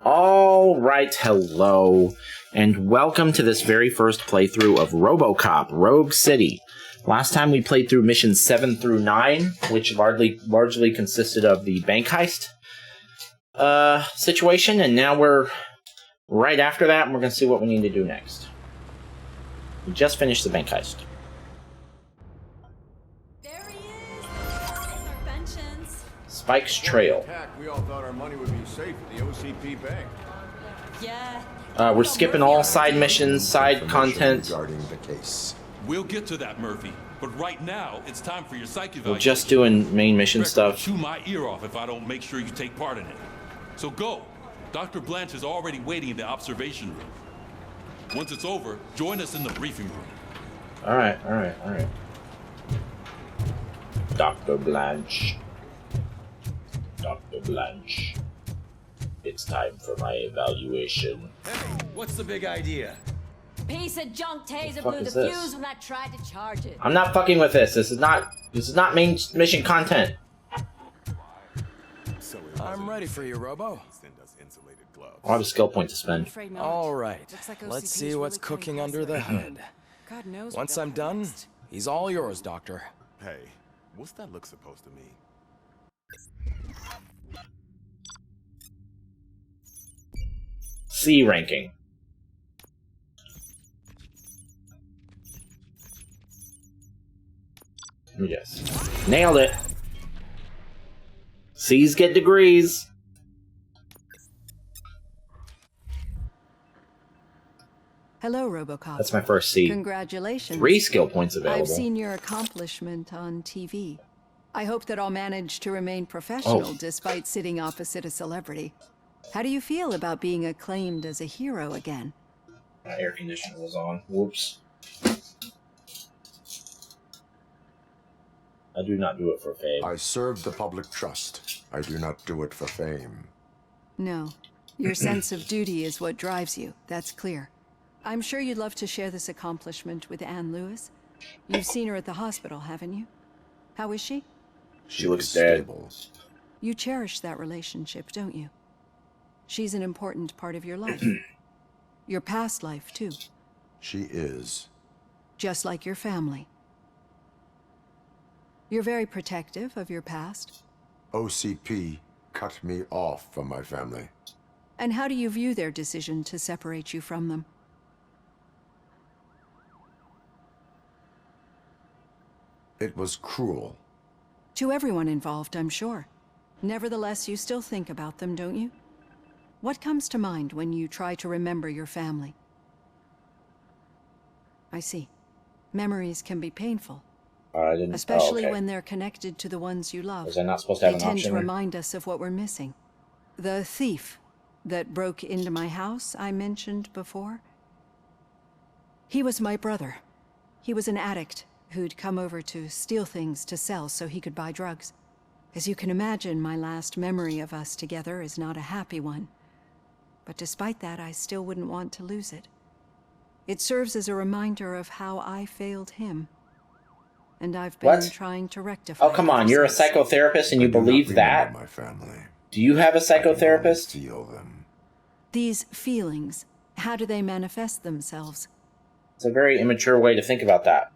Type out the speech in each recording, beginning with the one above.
Alright, hello, and welcome to this very first playthrough of Robocop, Rogue City. Last time we played through missions 7 through 9, which largely consisted of the bank heist situation, and now we're right after that, and we're going to see what we need to do next. We just finished the bank heist. There he is! It's our pensions. Spike's Trail. We all thought our money would be safe at the OCP bank. Yeah. We're skipping all side missions, side content. Regarding the case. We'll get to that, Murphy. But right now, it's time for your psych evaluation. We're just doing main mission Record, stuff. Chew my ear off if I don't make sure you take part in it. So go. Dr. Blanche is already waiting in the observation room. Once it's over, join us in the briefing room. Alright. Dr. Blanche. Dr. Blanche. It's time for my evaluation. Hey, what's the big idea? Piece of junk taser fuck blew the is this? fuse when I tried to charge it. I'm not fucking with this. This is not main mission content. I'm ready for you, Robo. I'll have a skill point to spend. All right, let's see what's cooking under the hood. God knows Once I'm done, he's all yours, Doctor. Hey, what's that look supposed to mean? C ranking. Let me guess. Nailed it. C's get degrees. Hello, Robocop. That's my first C. Congratulations. 3 skill points available. I've seen your accomplishment on TV. I hope that I'll manage to remain professional despite sitting opposite a celebrity. How do you feel about being acclaimed as a hero again? My air conditioner was on. Whoops. I do not do it for fame. I serve the public trust. I do not do it for fame. No. Your sense of duty is what drives you. That's clear. I'm sure you'd love to share this accomplishment with Anne Lewis. You've seen her at the hospital, haven't you? How is she? She looks dead. Stable. You cherish that relationship, don't you? She's an important part of your life. Your past life, too. She is. Just like your family. You're very protective of your past. OCP cut me off from my family. And how do you view their decision to separate you from them? It was cruel. To everyone involved, I'm sure. Nevertheless, you still think about them, don't you? What comes to mind when you try to remember your family? I see. Memories can be painful. Especially when they're connected to the ones you love. Was I not supposed to have an They tend option to there? remind us of what we're missing. The thief that broke into my house I mentioned before. He was my brother. He was an addict who'd come over to steal things to sell so he could buy drugs. As you can imagine, my last memory of us together is not a happy one. But despite that, I still wouldn't want to lose it. It serves as a reminder of how I failed him. And I've been trying to rectify. Oh, come on. You're a psychotherapist and you believe that? My family. Do you have a psychotherapist? I feel them. These feelings, how do they manifest themselves? It's a very immature way to think about that.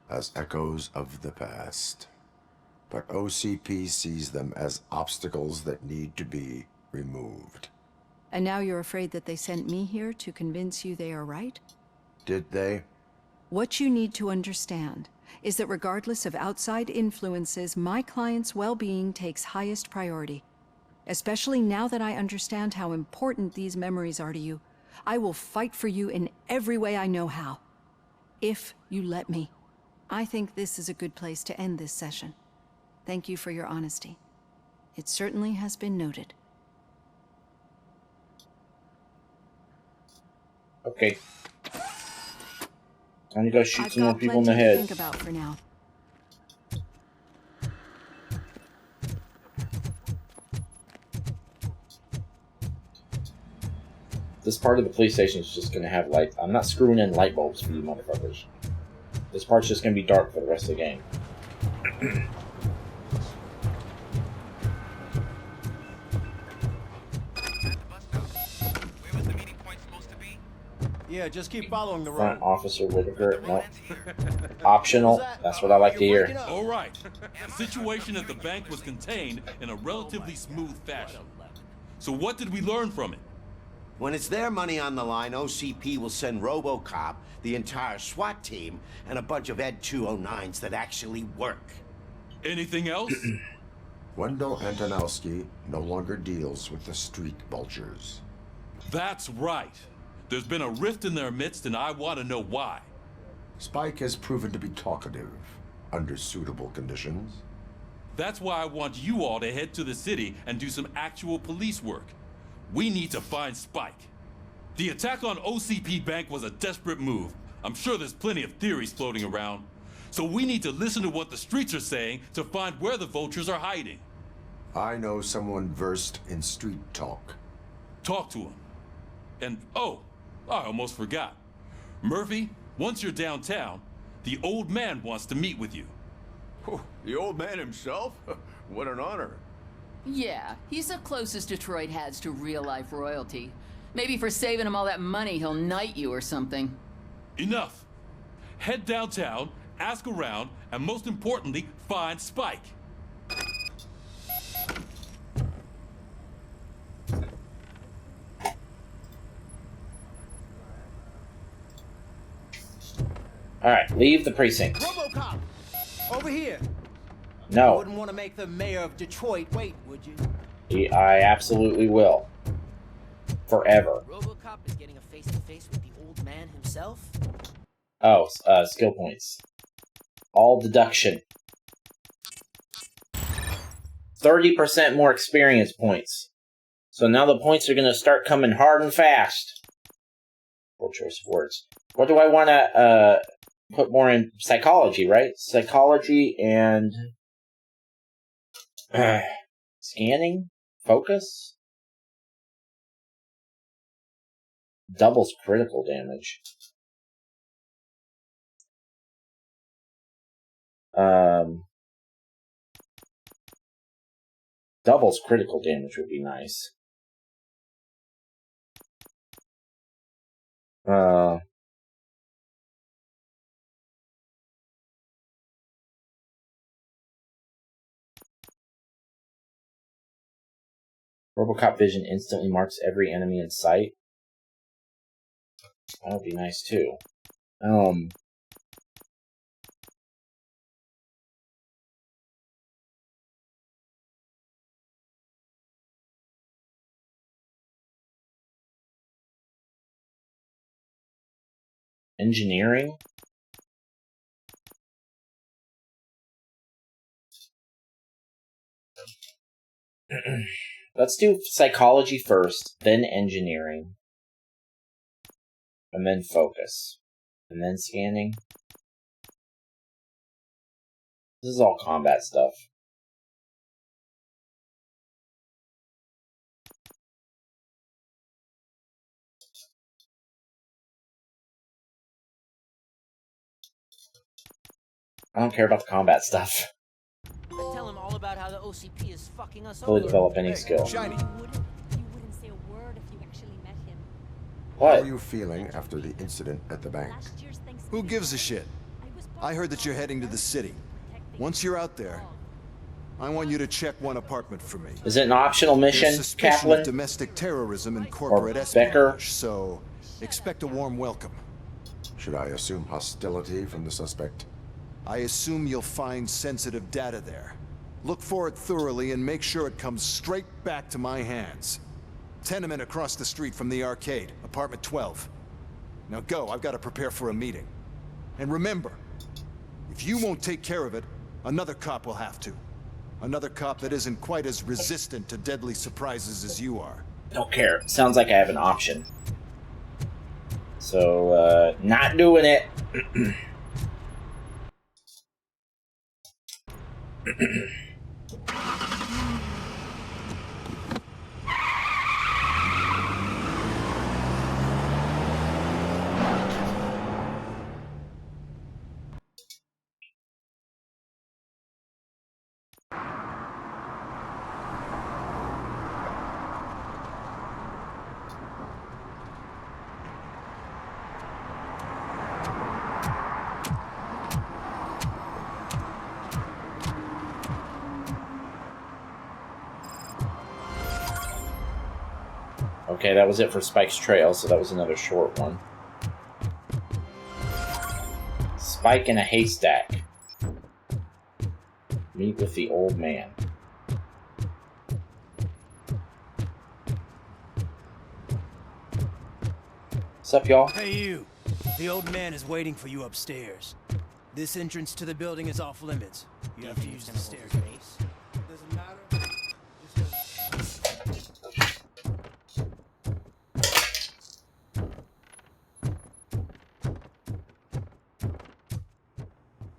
As echoes of the past. But OCP sees them as obstacles that need to be removed. And now you're afraid that they sent me here to convince you they are right? Did they? What you need to understand is that regardless of outside influences, my client's well-being takes highest priority. Especially now that I understand how important these memories are to you, I will fight for you in every way I know how. If you let me. I think this is a good place to end this session. Thank you for your honesty. It certainly has been noted. Okay. Time to go shoot I've some more got people in plenty the to head. think about for now. This part of the police station is just gonna have light. I'm not screwing in light bulbs for you motherfuckers. This part's just gonna be dark for the rest of the game. Yeah, just keep following the Front road. Officer Whitaker. Nope. Optional. That's what I like to hear. All right. The situation at the bank was contained in a relatively smooth fashion. So what did we learn from it? When it's their money on the line, OCP will send Robocop, the entire SWAT team, and a bunch of Ed 209s that actually work. Anything else? Wendell Antonowski no longer deals with the street vultures. That's right. There's been a rift in their midst, and I want to know why. Spike has proven to be talkative under suitable conditions. That's why I want you all to head to the city and do some actual police work. We need to find Spike. The attack on OCP Bank was a desperate move. I'm sure there's plenty of theories floating around. So we need to listen to what the streets are saying to find where the vultures are hiding. I know someone versed in street talk. Talk to him. And, oh, I almost forgot. Murphy, once you're downtown, the old man wants to meet with you. Oh, the old man himself? What an honor. Yeah, he's the closest Detroit has to real-life royalty. Maybe for saving him all that money, he'll knight you or something. Enough. Head downtown, ask around, and most importantly, find Spike. Alright, leave the precinct. Robocop! Over here! You No. wouldn't want to make the mayor of Detroit wait, would you? I absolutely will. Forever. Robocop is getting a face-to-face with the old man himself? Oh, skill points. All deduction. 30% more experience points. So now the points are going to start coming hard and fast. Poor choice of words. What do I want to put more in? Psychology, right? Psychology and scanning? Focus? Doubles critical damage. Doubles critical damage would be nice. Robocop vision instantly marks every enemy in sight. That would be nice too. Engineering? Let's do psychology first, then engineering, and then focus, and then scanning. This is all combat stuff. I don't care about the combat stuff. Tell him all about how the OCP is fucking us Fully over. develop any skill. Shiny. You wouldn't say a word if you actually met him. How What? are you feeling after the incident at the bank? Last year's Thanksgiving. Who gives a shit? I heard that you're heading to the city. Once you're out there, I want you to check one apartment for me. Is it an optional mission, There's suspicion of Kaplan? domestic terrorism and corporate Becker? espionage, so expect a warm welcome. Should I assume hostility from the suspect? I assume you'll find sensitive data there. Look for it thoroughly and make sure it comes straight back to my hands. Tenement across the street from the arcade, apartment 12. Now go, I've got to prepare for a meeting. And remember, if you won't take care of it, another cop will have to. Another cop that isn't quite as resistant to deadly surprises as you are. Don't care. Sounds like I have an option. So, not doing it. Okay, that was it for Spike's trail, so that was another short one. Spike in a haystack. Meet with the old man. What's up, y'all? Hey, you. The old man is waiting for you upstairs. This entrance to the building is off limits. You have to use the staircase. Doesn't matter.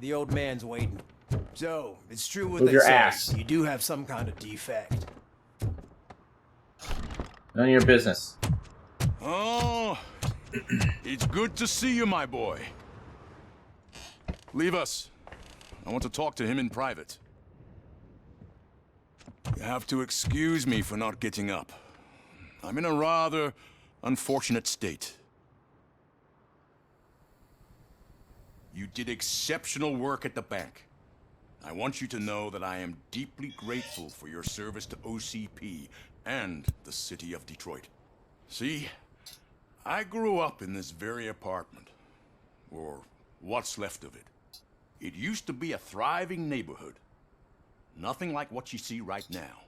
The old man's waiting. So, it's true what Move they your say. ass. You do have some kind of defect. None of your business. Oh, it's good to see you, my boy. Leave us. I want to talk to him in private. You have to excuse me for not getting up. I'm in a rather unfortunate state. You did exceptional work at the bank. I want you to know that I am deeply grateful for your service to OCP and the city of Detroit. See, I grew up in this very apartment, or what's left of it. It used to be a thriving neighborhood. Nothing like what you see right now.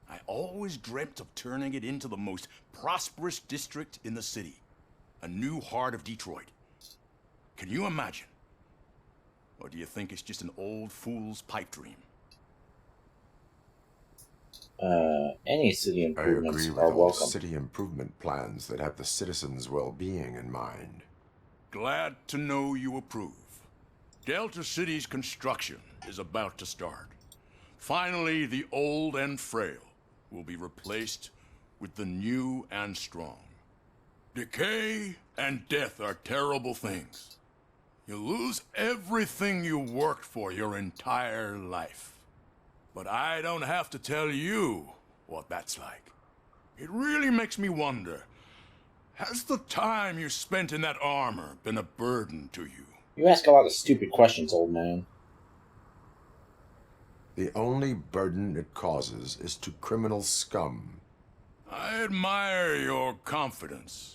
I always dreamt of turning it into the most prosperous district in the city. A new heart of Detroit. Can you imagine? Or do you think it's just an old fool's pipe dream? Any city I improvements agree with are all welcome. city improvement plans that have the citizens' well-being in mind. Glad to know you approve. Delta City's construction is about to start. Finally, the old and frail will be replaced with the new and strong. Decay and death are terrible things. You lose everything you worked for your entire life. But I don't have to tell you what that's like. It really makes me wonder, has the time you spent in that armor been a burden to you? You ask a lot of stupid questions, old man. The only burden it causes is to criminal scum. I admire your confidence.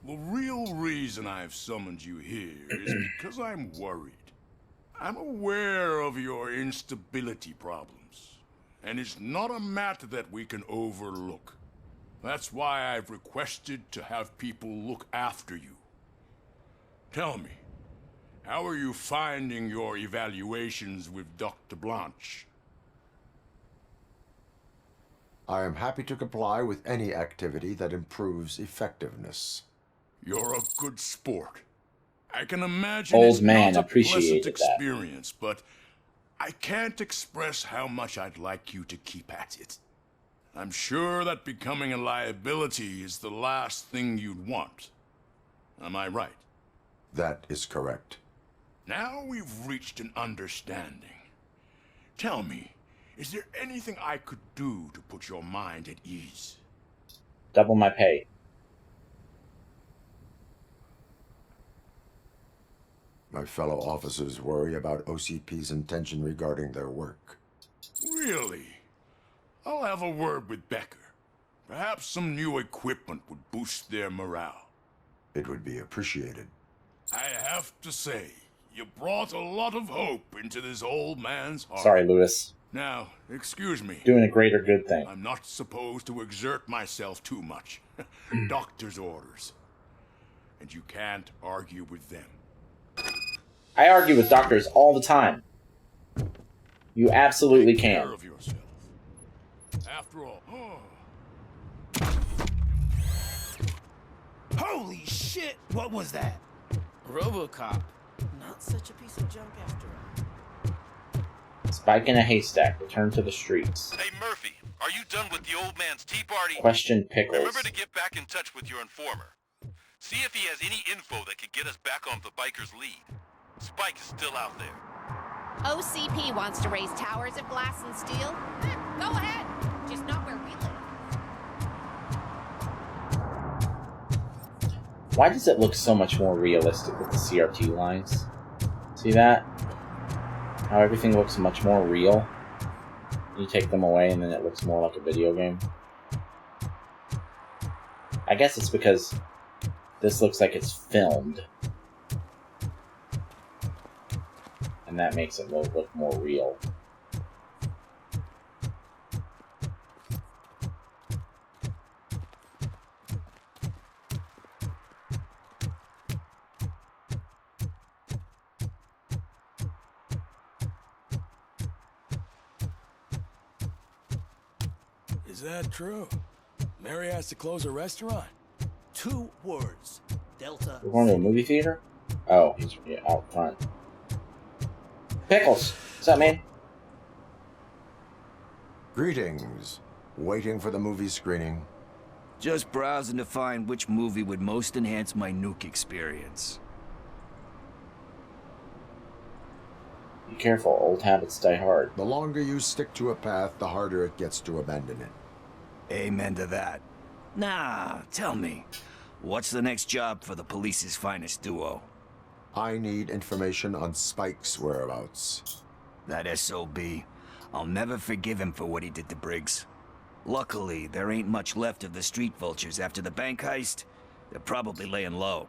The real reason I've summoned you here is because I'm worried. I'm aware of your instability problems, and it's not a matter that we can overlook. That's why I've requested to have people look after you. Tell me, how are you finding your evaluations with Dr. Blanche? I am happy to comply with any activity that improves effectiveness. You're a good sport. I can imagine Old it's man not a appreciated pleasant that. experience, but I can't express how much I'd like you to keep at it. I'm sure that becoming a liability is the last thing you'd want. Am I right? That is correct. Now we've reached an understanding. Tell me, is there anything I could do to put your mind at ease? Double my pay. My fellow officers worry about OCP's intention regarding their work. Really? I'll have a word with Becker. Perhaps some new equipment would boost their morale. It would be appreciated. I have to say, you brought a lot of hope into this old man's heart. Sorry, Lewis. Now, excuse me. Doing a greater good thing. I'm not supposed to exert myself too much. Doctor's orders. And you can't argue with them. I argue with doctors all the time. You absolutely Take care can. of yourself. After all, Holy shit! What was that? Robocop. Not such a piece of junk after all. Spike in a haystack. Return to the streets. Hey, Murphy, are you done with the old man's tea party? Question Pickles. Remember to get back in touch with your informer. See if he has any info that could get us back on the biker's lead. Spike is still out there. OCP wants to raise towers of glass and steel? Go ahead. Just not where we live. Why does it look so much more realistic with the CRT lines? See that? How everything looks much more real. You take them away and then it looks more like a video game. I guess it's because this looks like it's filmed. And that makes it look more real. Is that true? Mary has to close a restaurant? 2 words. Delta. We're going to a movie theater? Oh, he's out front. Pickles! What's up, man? Greetings. Waiting for the movie screening. Just browsing to find which movie would most enhance my nuke experience. Be careful, old habits die hard. The longer you stick to a path, the harder it gets to abandon it. Amen to that. Nah, tell me, what's the next job for the police's finest duo? I need information on Spike's whereabouts. That SOB. I'll never forgive him for what he did to Briggs. Luckily, there ain't much left of the street vultures after the bank heist. They're probably laying low.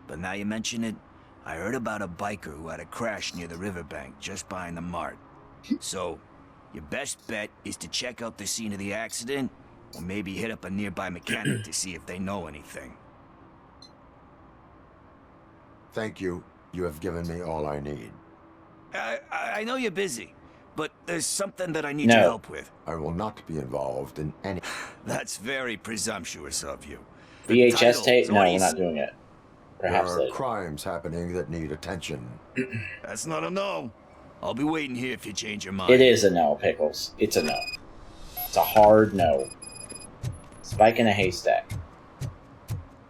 But now you mention it, I heard about a biker who had a crash near the riverbank just behind the mart. So, your best bet is to check out the scene of the accident, or maybe hit up a nearby mechanic to see if they know anything. Thank you. You have given me all I need. I know you're busy, but there's something that I need your help with. I will not be involved in any... That's very presumptuous of you. VHS tape? No, we're not doing it. Perhaps there are later. crimes happening that need attention. That's not a no. I'll be waiting here if you change your mind. It is a no, Pickles. It's a no. It's a hard no. Spike in a haystack.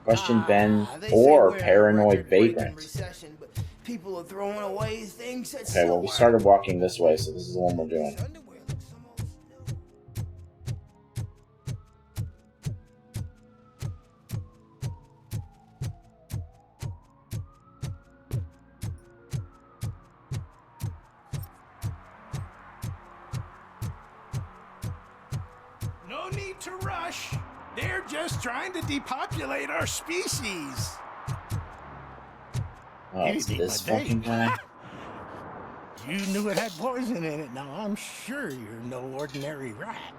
Question Ben or paranoid vagrant. People are throwing away things. Okay, well, we started walking this way, so this is the one we're doing. No need to rush. They're just trying to depopulate our species. Oh, it's this fucking guy. You knew it had poison in it. Now I'm sure you're no ordinary rat.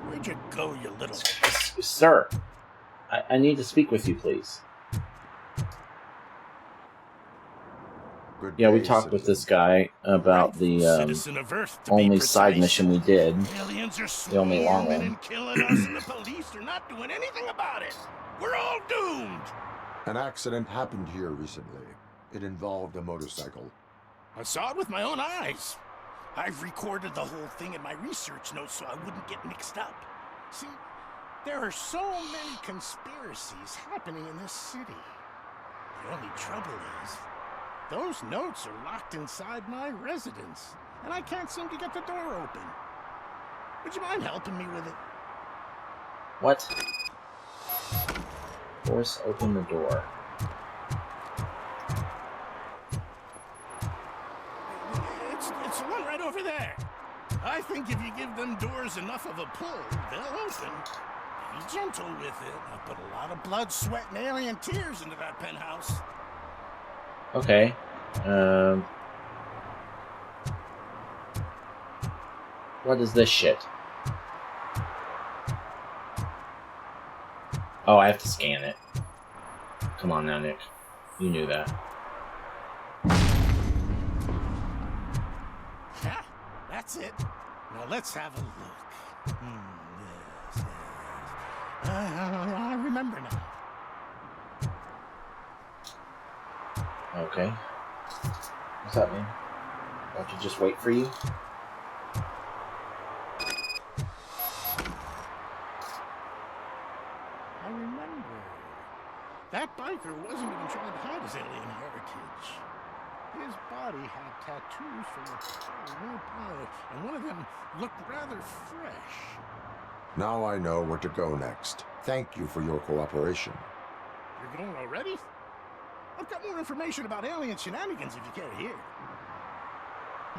Where'd you go, you little... Sir, I need to speak with you, please. Yeah, we talked with this guy about the only side mission we did. The only long one. And killing us, and the police are not doing anything about it. We're all doomed. An accident happened here recently. It involved a motorcycle. I saw it with my own eyes. I've recorded the whole thing in my research notes so I wouldn't get mixed up. See, there are so many conspiracies happening in this city. The only trouble is, those notes are locked inside my residence, and I can't seem to get the door open. Would you mind helping me with it? What? Force open the door. It's the one right over there. I think if you give them doors enough of a pull, they'll open. Be gentle with it. I put a lot of blood, sweat, and alien tears into that penthouse. Okay. What is this shit? Oh, I have to scan it. Come on now, Nick. You knew that. Yeah, that's it. Now let's have a look. Yes. I remember now. Okay. What's up, man? Don't you just wait for you? I remember. That biker wasn't even trying to hide his alien heritage. His body had tattoos from a town nearby, and one of them looked rather fresh. Now I know where to go next. Thank you for your cooperation. You're going already? I've got more information about alien shenanigans if you care to hear.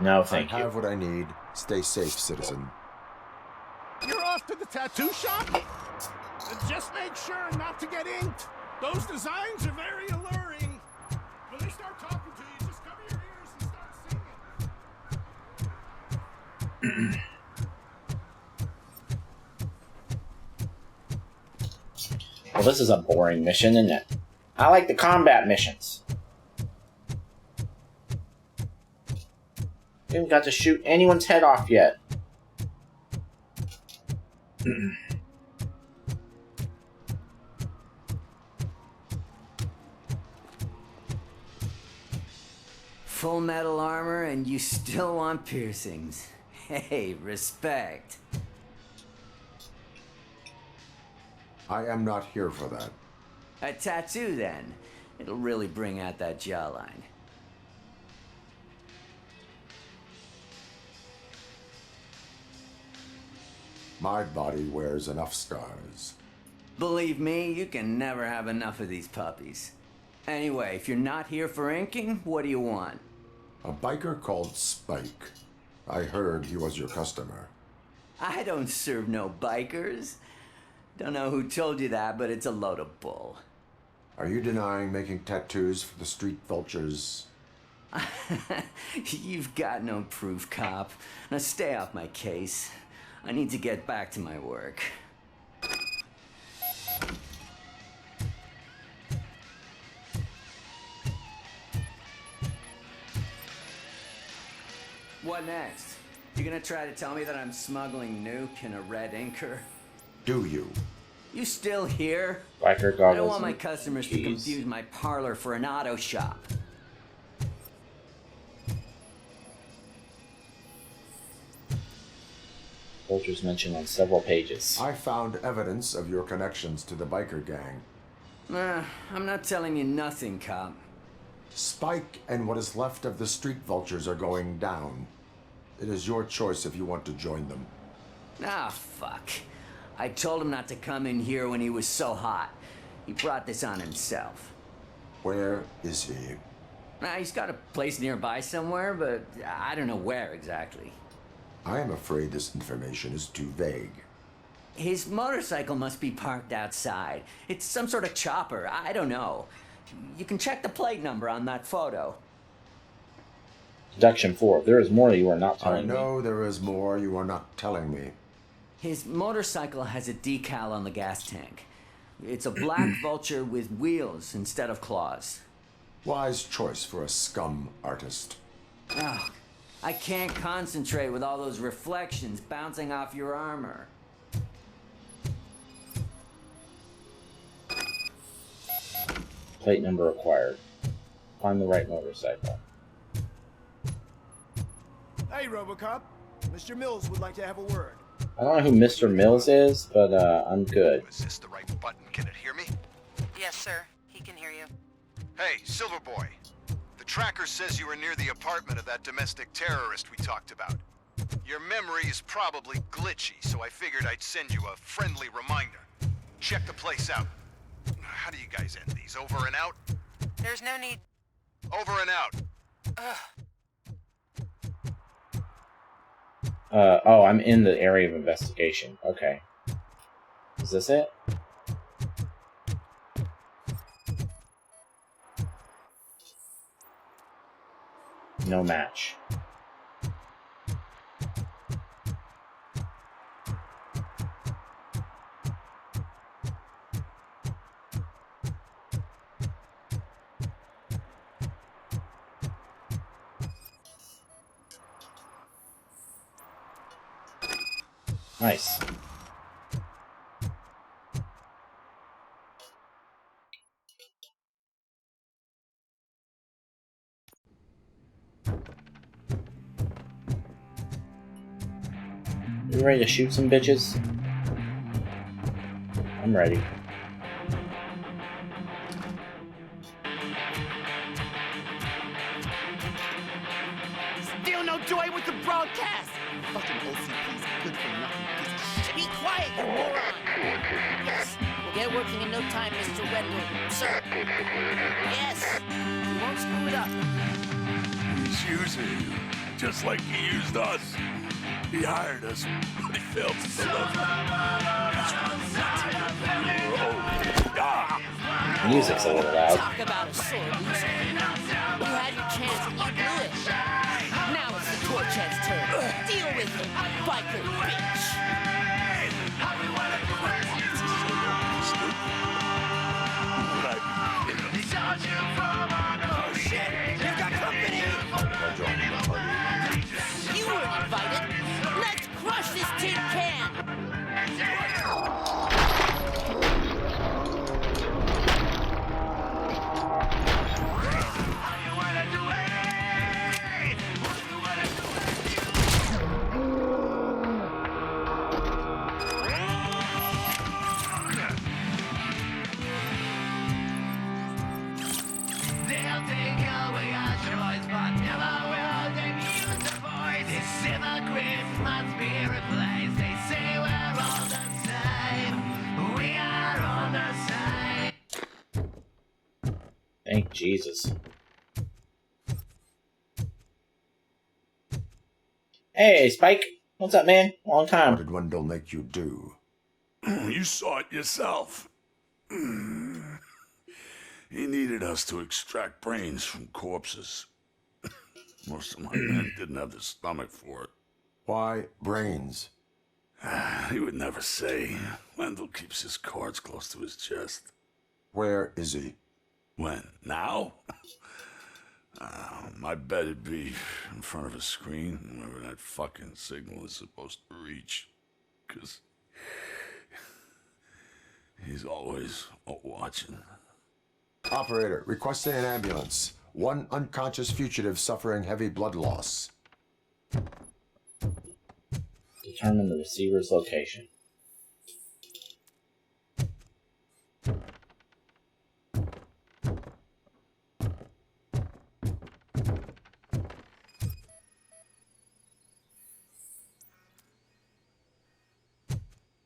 No, thank you. I have what I need. Stay safe, citizen. You're off to the tattoo shop? Just make sure not to get inked. Those designs are very alluring. When they start talking to you, just cover your ears and start singing. Well, this is a boring mission, isn't it? I like the combat missions. Haven't got to shoot anyone's head off yet. Full metal armor and you still want piercings. Hey, respect. I am not here for that. A tattoo, then. It'll really bring out that jawline. My body wears enough scars. Believe me, you can never have enough of these puppies. Anyway, if you're not here for inking, what do you want? A biker called Spike. I heard he was your customer. I don't serve no bikers. Don't know who told you that, but it's a load of bull. Are you denying making tattoos for the street vultures? You've got no proof, cop. Now stay off my case. I need to get back to my work. What next? You gonna try to tell me that I'm smuggling nuke in a red inker? Do you? You still here? Biker goggles. I don't want my customers to confuse my parlor for an auto shop. Vultures mentioned on several pages. I found evidence of your connections to the biker gang. I'm not telling you nothing, cop. Spike and what is left of the street vultures are going down. It is your choice if you want to join them. Ah, fuck. I told him not to come in here when he was so hot. He brought this on himself. Where is he? He's got a place nearby somewhere, but I don't know where exactly. I am afraid this information is too vague. His motorcycle must be parked outside. It's some sort of chopper. I don't know. You can check the plate number on that photo. Deduction 4. There is more you are not telling me. I know there is more you are not telling me. His motorcycle has a decal on the gas tank. It's a black vulture with wheels instead of claws. Wise choice for a scum artist. Ah, I can't concentrate with all those reflections bouncing off your armor. Plate number acquired. Find the right motorcycle. Hey, Robocop. Mr. Mills would like to have a word. I don't know who Mr. Mills is, but I'm good. Is this the right button? Can it hear me? Yes, sir. He can hear you. Hey, Silverboy. The tracker says you were near the apartment of that domestic terrorist we talked about. Your memory is probably glitchy, so I figured I'd send you a friendly reminder. Check the place out. How do you guys end these? Over and out? There's no need. Over and out. Oh, I'm in the area of investigation. Okay. Is this it? No match. Nice. You ready to shoot some bitches? I'm ready. Still no joy with the broadcast! Fucking OCP's good for nothing piece of shit. Be quiet, you moron! Yes, we'll get working in no time, Mr. Wendell. Sir. Yes! You won't screw it up. He's using you, just like he used us. He hired us, but he failed to deliver. That's what Music's a little loud. Talk about a sore loser. You had your chance and you blew it. Now it's the Torchhead's turn. Deal with him, biker bitch. Oh shit, you've got company. You weren't invited. Let's crush this tin can. Thank Jesus. Hey, Spike. What's up, man? Long time. What did Wendell make you do? You saw it yourself. He needed us to extract brains from corpses. Most of my men didn't have the stomach for it. Why brains? He would never say. Wendell keeps his cards close to his chest. Where is he? When? Now? I bet it'd be in front of a screen, wherever that fucking signal is supposed to reach. 'Cause he's always watching. Operator, requesting an ambulance. One unconscious fugitive suffering heavy blood loss. Determine the receiver's location.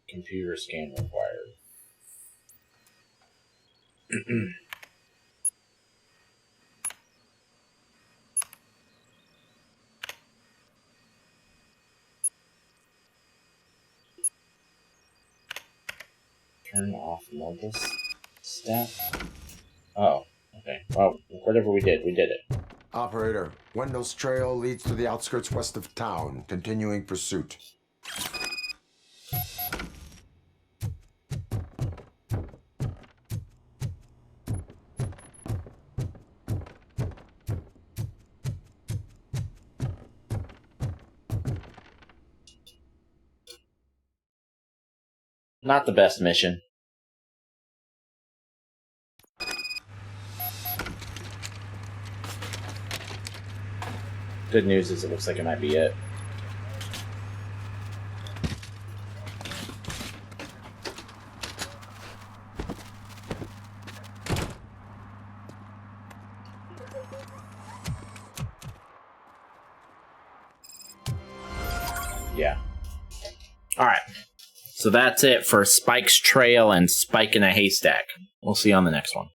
Computer scan required. Turn off mobile stack. Oh, okay. Well, whatever we did it. Operator, Wendell's trail leads to the outskirts west of town, continuing pursuit. Not the best mission. Good news is it looks like it might be it. Yeah. Alright. So that's it for Spike's Trail and Spike in a Haystack. We'll see you on the next one.